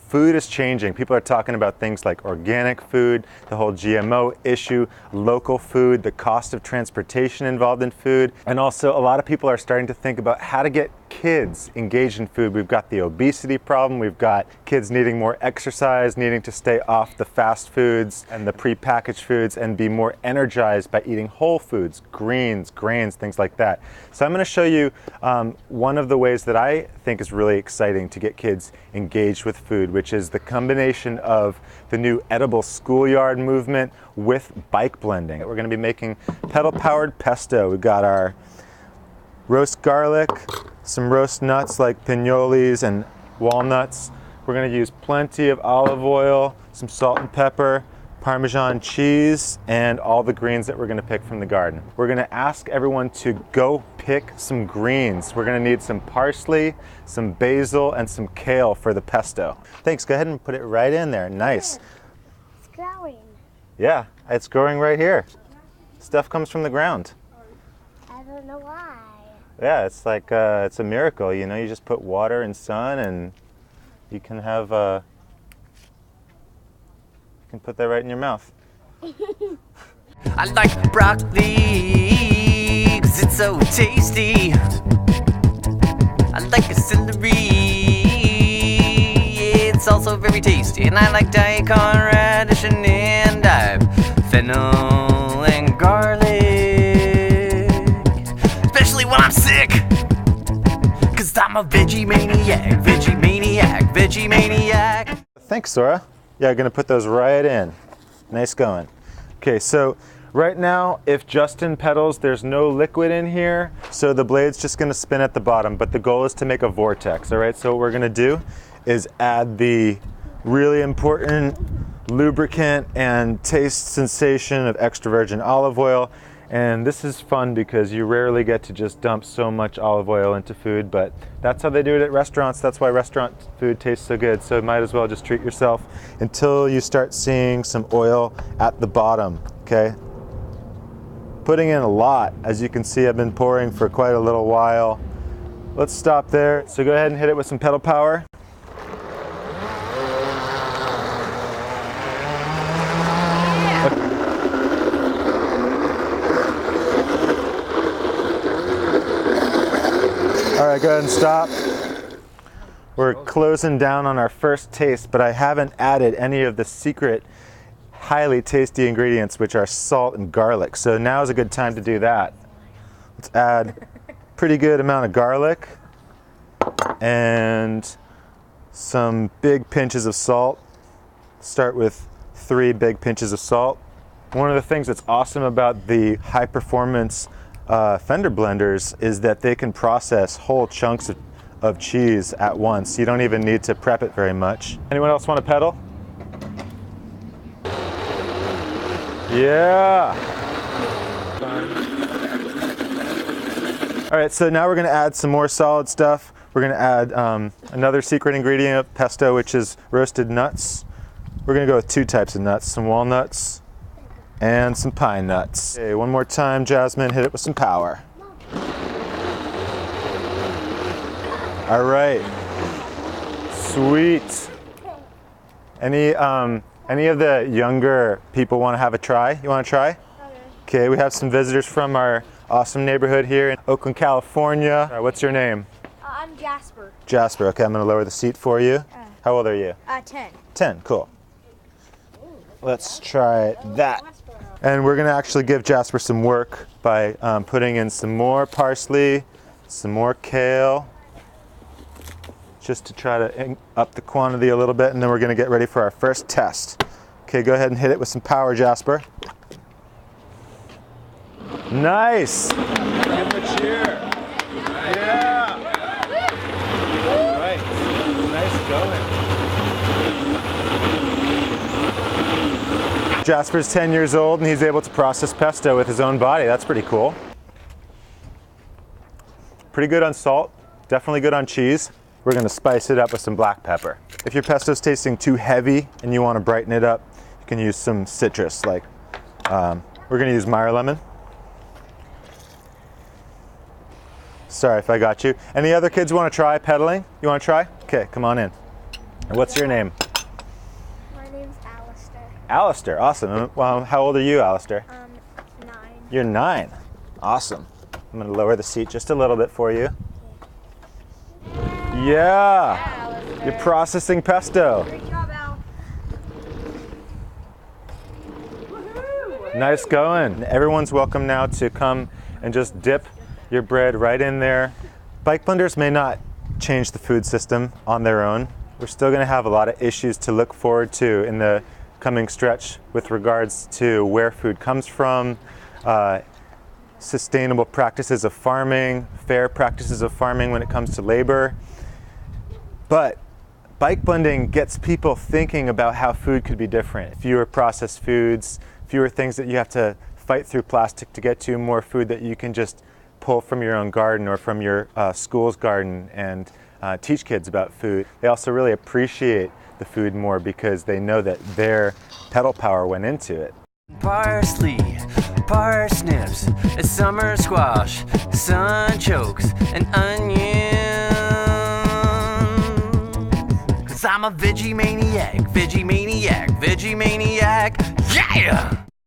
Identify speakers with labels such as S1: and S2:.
S1: food is changing. People are talking about things like organic food, the whole GMO issue, local food, the cost of transportation involved in food. And also a lot of people are starting to think about how to get kids engaged in food. We've got the obesity problem. We've got kids needing more exercise, needing to stay off the fast foods and the prepackaged foods and be more energized by eating whole foods, greens, grains, things like that. So I'm going to show you one of the ways that I think is really exciting to get kids engaged with food, which is the combination of the new edible schoolyard movement with bike blending. We're going to be making pedal-powered pesto. We've got our roast garlic, some roast nuts like pinoles and walnuts. We're going to use plenty of olive oil, some salt and pepper, Parmesan cheese, and all the greens that we're going to pick from the garden. We're going to ask everyone to go pick some greens. We're going to need some parsley, some basil, and some kale for the pesto. Thanks, go ahead and put it right in there. Nice.
S2: It's growing.
S1: Yeah, it's growing right here. Stuff comes from the ground.
S2: I don't know why.
S1: Yeah, it's like it's a miracle, you know. You just put water and sun, and you can have you can put that right in your mouth.
S3: I like broccoli 'cause it's so tasty. I like a celery, it's also very tasty. And I like daikon, radish, and endive, fennel, and garlic. Especially when I'm sick, 'cause I'm a veggie maniac, veggie maniac, veggie maniac.
S1: Thanks, Sora. Yeah, I'm gonna put those right in. Nice going. Okay, so right now, if Justin pedals, there's no liquid in here, so the blade's just gonna spin at the bottom, but the goal is to make a vortex, all right? So what we're gonna do is add the really important lubricant and taste sensation of extra virgin olive oil. And this is fun because you rarely get to just dump so much olive oil into food, but that's how they do it at restaurants. That's why restaurant food tastes so good. So might as well just treat yourself until you start seeing some oil at the bottom, okay? Putting in a lot. As you can see, I've been pouring for quite a little while. Let's stop there. So go ahead and hit it with some pedal power. All right, go ahead and stop. We're closing down on our first taste, but I haven't added any of the secret, highly tasty ingredients, which are salt and garlic. So now is a good time to do that. Let's add a pretty good amount of garlic and some big pinches of salt. Start with 3 big pinches of salt. One of the things that's awesome about the high performance fender blenders is that they can process whole chunks of cheese at once. You don't even need to prep it very much. Anyone else want to pedal? Yeah. All right, so now we're going to add some more solid stuff. We're going to add another secret ingredient of pesto, which is roasted nuts. We're going to go with 2 types of nuts, some walnuts and some pine nuts. Okay, one more time, Jasmine, hit it with some power. All right, sweet. Any of the younger people want to have a try? You want to try? Okay, we have some visitors from our awesome neighborhood here in Oakland, California. What's your name?
S2: I'm Jasper.
S1: Jasper, okay, I'm going to lower the seat for you. How old are you?
S2: 10.
S1: 10, cool. Let's try that. And we're going to actually give Jasper some work by putting in some more parsley, some more kale, just to try to up the quantity a little bit, and then we're going to get ready for our first test. Okay, go ahead and hit it with some power, Jasper. Nice! Give him a cheer. Yeah! Right. Nice going. Jasper's 10 years old and he's able to process pesto with his own body. That's pretty cool. Pretty good on salt, definitely good on cheese. We're going to spice it up with some black pepper. If your pesto's tasting too heavy and you want to brighten it up, you can use some citrus, like we're going to use Meyer lemon. Sorry if I got you. Any other kids want to try pedaling? You want to try? Okay, come on in. And what's your name?
S2: My name's Alistair.
S1: Alistair, awesome. Well, how old are you, Alistair?
S2: 9.
S1: You're 9. Awesome. I'm gonna lower the seat just a little bit for you. Yeah, you're processing pesto.
S2: Great job, Al.
S1: Nice going. Everyone's welcome now to come and just dip your bread right in there. Bike blenders may not change the food system on their own. We're still going to have a lot of issues to look forward to in the coming stretch with regards to where food comes from, sustainable practices of farming, fair practices of farming when it comes to labor. But bike blending gets people thinking about how food could be different. Fewer processed foods, fewer things that you have to fight through plastic to get to, more food that you can just pull from your own garden or from your school's garden and teach kids about food. They also really appreciate the food more because they know that their pedal power went into it.
S3: Parsley, parsnips, a summer squash, sunchokes, and onions. 'Cause I'm a veggie maniac, veggie maniac, veggie maniac, yeah!